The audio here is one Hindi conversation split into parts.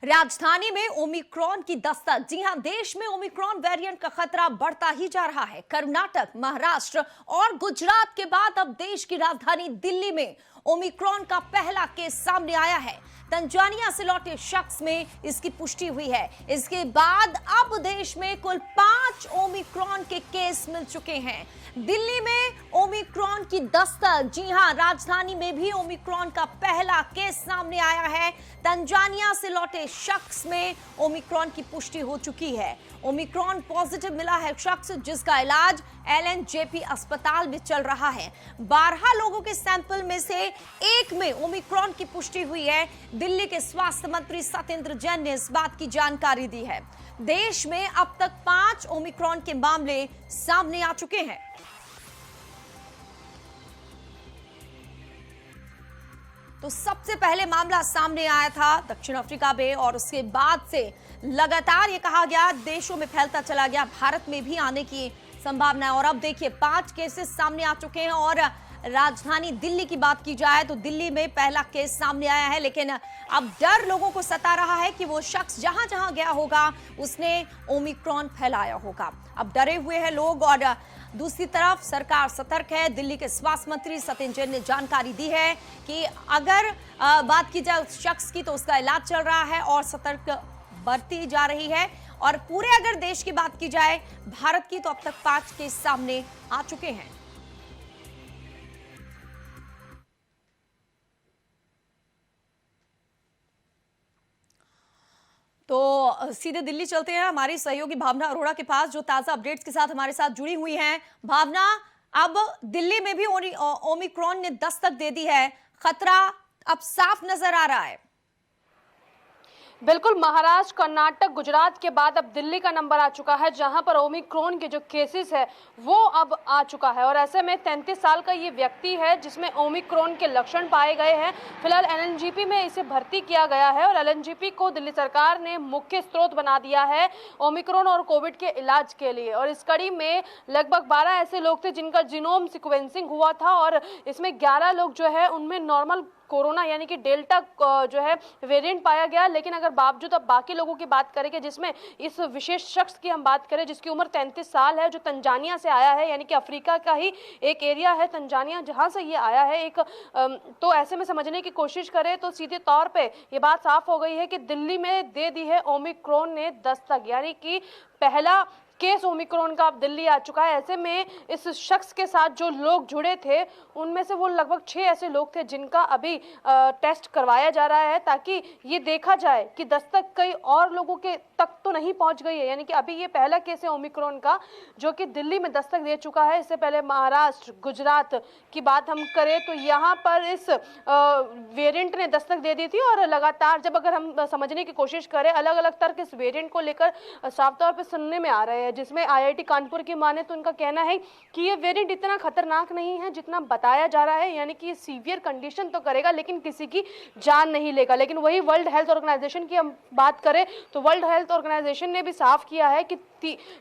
राजधानी में ओमिक्रॉन की दस्तक। जी हां, देश में ओमिक्रॉन वेरिएंट का खतरा बढ़ता ही जा रहा है। कर्नाटक, महाराष्ट्र और गुजरात के बाद अब देश की राजधानी दिल्ली में ओमिक्रॉन का पहला केस सामने आया है। तंजानिया से लौटे शख्स में इसकी पुष्टि हुई है। इसके बाद अब देश में कुल 5 ओमिक्रॉन के केस मिल चुके हैं। दिल्ली में ओमिक्रॉन की दस्तक। जी हां, राजधानी में भी ओमिक्रॉन का पहला केस सामने आया है। तंजानिया से लौटे शख्स में ओमिक्रॉन की पुष्टि हो चुकी है। ओमिक्रॉन पॉजिटिव मिला है शख्स, जिसका इलाज एलएनजेपी अस्पताल में चल रहा है। 12 लोगों के सैंपल में से एक में ओमिक्रॉन की पुष्टि हुई है। दिल्ली के स्वास्थ्य मंत्री सत्येंद्र जैन ने इस बात की जानकारी दी है। देश में अब तक 5 ओमिक्रॉन के मामले सामने आ चुके हैं। तो सबसे पहले मामला सामने आया था दक्षिण अफ्रीका में और उसके बाद से लगातार ये कहा गया देशों में फैलता चला गया, भारत में भी आने की संभावना है। और अब देखिए 5 केसेस सामने आ चुके हैं। और राजधानी दिल्ली की बात की जाए तो दिल्ली में पहला केस सामने आया है, लेकिन अब डर लोगों को सता रहा है कि वो शख्स जहां जहां गया होगा उसने ओमिक्रॉन फैलाया होगा। अब डरे हुए हैं लोग और दूसरी तरफ सरकार सतर्क है। दिल्ली के स्वास्थ्य मंत्री सत्येंद्र जैन ने जानकारी दी है कि अगर बात की जाए उस शख्स की तो उसका इलाज चल रहा है और सतर्क बरती जा रही है। और पूरे अगर देश की बात की जाए भारत की तो अब तक 5 केस सामने आ चुके हैं। तो सीधे दिल्ली चलते हैं हमारी सहयोगी भावना अरोड़ा के पास, जो ताजा अपडेट्स के साथ हमारे साथ जुड़ी हुई हैं। भावना, अब दिल्ली में भी ओमिक्रॉन ने दस्तक दे दी है, खतरा अब साफ नजर आ रहा है। बिल्कुल, महाराष्ट्र, कर्नाटक, गुजरात के बाद अब दिल्ली का नंबर आ चुका है, जहां पर ओमिक्रॉन के जो केसेस है वो अब आ चुका है। और ऐसे में 33 साल का ये व्यक्ति है जिसमें ओमिक्रॉन के लक्षण पाए गए हैं। फिलहाल एलएनजेपी में इसे भर्ती किया गया है और एलएनजेपी को दिल्ली सरकार ने मुख्य स्रोत बना दिया है ओमिक्रॉन और कोविड के इलाज के लिए। और इस कड़ी में लगभग 12 ऐसे लोग थे जिनका जीनोम सिक्वेंसिंग हुआ था और इसमें 11 लोग जो है उनमें नॉर्मल कोरोना यानी कि डेल्टा जो है वेरिएंट पाया गया। लेकिन अगर बावजूद अब बाकी लोगों की बात करें कि जिसमें इस विशेष शख्स की हम बात करें जिसकी उम्र 33 साल है, जो तंजानिया से आया है, यानी कि अफ्रीका का ही एक एरिया है तंजानिया जहां से ये आया है एक तो ऐसे में समझने की कोशिश करें तो सीधे तौर पे ये बात साफ हो गई है कि दिल्ली में दे दी है ओमिक्रॉन ने दस्तक, यानी कि पहला केस ओमिक्रॉन का अब दिल्ली आ चुका है। ऐसे में इस शख्स के साथ जो लोग जुड़े थे उनमें से वो लगभग 6 ऐसे लोग थे जिनका अभी टेस्ट करवाया जा रहा है, ताकि ये देखा जाए कि दस्तक कई और लोगों के तक तो नहीं पहुंच गई है। यानी कि अभी ये पहला केस है ओमिक्रॉन का जो कि दिल्ली में दस्तक दे चुका है। इससे पहले महाराष्ट्र, गुजरात की बात हम करें तो यहाँ पर इस वेरिएंट ने दस्तक दे दी थी। और लगातार जब अगर हम समझने की कोशिश करें अलग अलग तर्क इस वेरिएंट को लेकर साफ तौर पर सुनने में आ रहे हैं, जिसमें आईआईटी कानपुर की माने तो उनका कहना है कि ये वेरिएंट इतना खतरनाक नहीं है जितना बताया जा रहा है, यानी कि सीवियर कंडीशन तो करेगा लेकिन किसी की जान नहीं लेगा। लेकिन वही वर्ल्ड हेल्थ ऑर्गेनाइजेशन की हम बात करें तो वर्ल्ड हेल्थ ऑर्गेनाइजेशन ने भी साफ किया है कि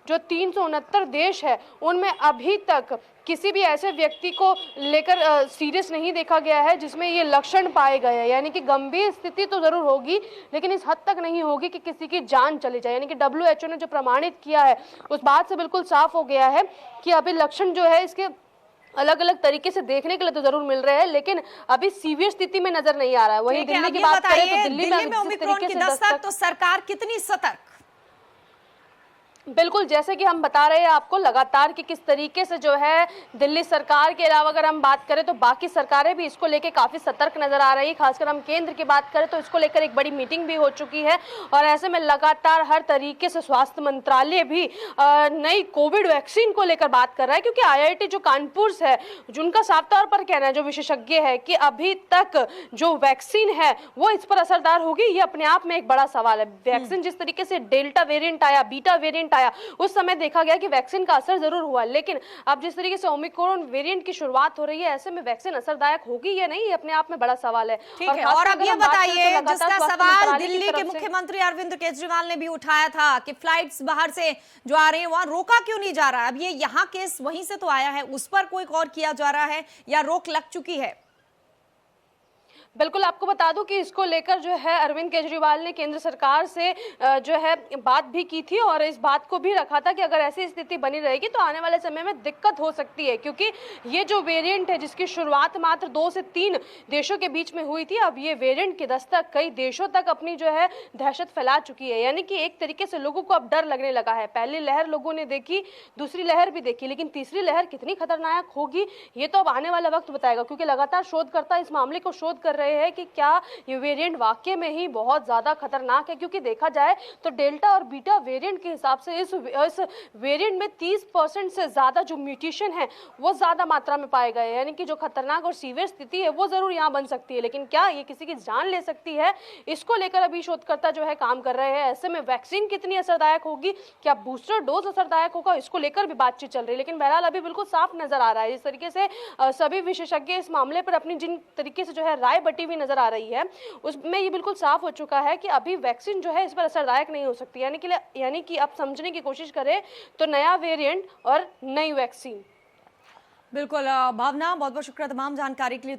जो 369 देश है उनमें अभी तक किसी भी ऐसे व्यक्ति को लेकर सीरियस नहीं देखा गया है जिसमें ये लक्षण पाए गए हैं। यानी कि गंभीर स्थिति तो जरूर होगी लेकिन इस हद तक नहीं होगी कि किसी की जान चली जाए। यानी कि WHO ने जो प्रमाणित किया है उस बात से बिल्कुल साफ हो गया है कि अभी लक्षण जो है इसके अलग अलग तरीके से देखने के लिए तो जरूर मिल रहे हैं लेकिन अभी सीवियर स्थिति में नजर नहीं आ रहा है। वही दिल्ली की बात करें तो दिल्ली में ओमिक्रॉन की दस्तक, तो सरकार कितनी सतर्क? बिल्कुल, जैसे कि हम बता रहे हैं आपको लगातार कि किस तरीके से जो है दिल्ली सरकार के अलावा अगर हम बात करें तो बाकी सरकारें भी इसको लेकर काफ़ी सतर्क नजर आ रही है। खासकर हम केंद्र की बात करें तो इसको लेकर एक बड़ी मीटिंग भी हो चुकी है और ऐसे में लगातार हर तरीके से स्वास्थ्य मंत्रालय भी नई कोविड वैक्सीन को लेकर बात कर रहा है, क्योंकि आईआईटी जो कानपुर है जिनका साफ तौर पर कहना है, जो विशेषज्ञ है कि अभी तक जो वैक्सीन है वो इस पर असरदार होगी, ये अपने आप में एक बड़ा सवाल है। वैक्सीन जिस तरीके से डेल्टा वेरिएंट आया, बीटा वेरिएंट आया, उस समय देखा गया कि वैक्सीन का असर जरूर हुआ, लेकिन अब जिस तरीके से ओमिक्रॉन वेरिएंट की शुरुआत हो रही है ऐसे में वैक्सीन असरदायक होगी या नहीं, ये अपने आप में बड़ा सवाल है। ठीक है, और अब ये बताइए जिसका सवाल दिल्ली के मुख्यमंत्री अरविंद केजरीवाल ने भी उठाया था कि फ्लाइट्स बाहर से जो आ रही है वहां रोका क्यों नहीं जा रहा। अब ये यहाँ केस वहीं से तो आया है, उस पर कोई गौर किया जा रहा है या रोक लग चुकी है? बिल्कुल, आपको बता दूं कि इसको लेकर जो है अरविंद केजरीवाल ने केंद्र सरकार से जो है बात भी की थी और इस बात को भी रखा था कि अगर ऐसी स्थिति बनी रहेगी तो आने वाले समय में दिक्कत हो सकती है, क्योंकि ये जो वेरिएंट है जिसकी शुरुआत मात्र 2 से 3 देशों के बीच में हुई थी, अब ये वेरिएंट की दस्तक कई देशों तक अपनी जो है दहशत फैला चुकी है। यानी कि एक तरीके से लोगों को अब डर लगने लगा है। पहली लहर लोगों ने देखी, दूसरी लहर भी देखी, लेकिन तीसरी लहर कितनी खतरनाक होगी ये तो अब आने वाला वक्त बताएगा, क्योंकि लगातार शोधकर्ता इस मामले को शोध कर रहे हैं कि क्या ये वेरिएंट वाकई में ही बहुत ज्यादा खतरनाक है। क्योंकि देखा जाए तो डेल्टा और बीटा वेरिएंट के हिसाब से इस वेरिएंट में 30% से ज्यादा जो म्यूटेशन है वो ज्यादा मात्रा में पाए गए हैं। यानी कि जो खतरनाक और सीवियर स्थिति है वो जरूर यहाँ बन सकती है, लेकिन क्या ये किसी की जान ले सकती है, इसको लेकर अभी शोधकर्ता जो है काम कर रहे हैं। ऐसे में वैक्सीन कितनी असरदायक होगी, क्या बूस्टर डोज असरदायक होगा, इसको लेकर भी बातचीत चल रही है। लेकिन बहरहाल अभी बिल्कुल साफ नजर आ रहा है, इस तरीके से सभी विशेषज्ञ इस मामले पर अपनी जिन तरीके से जो है राय बटी हुई नजर आ रही है उसमें ये बिल्कुल साफ हो चुका है कि अभी वैक्सीन जो है इस पर असरदायक नहीं हो सकती। यानी कि आप समझने की कोशिश करें तो नया वेरिएंट और नई वैक्सीन। बिल्कुल भावना, बहुत बहुत शुक्रिया तमाम जानकारी के लिए।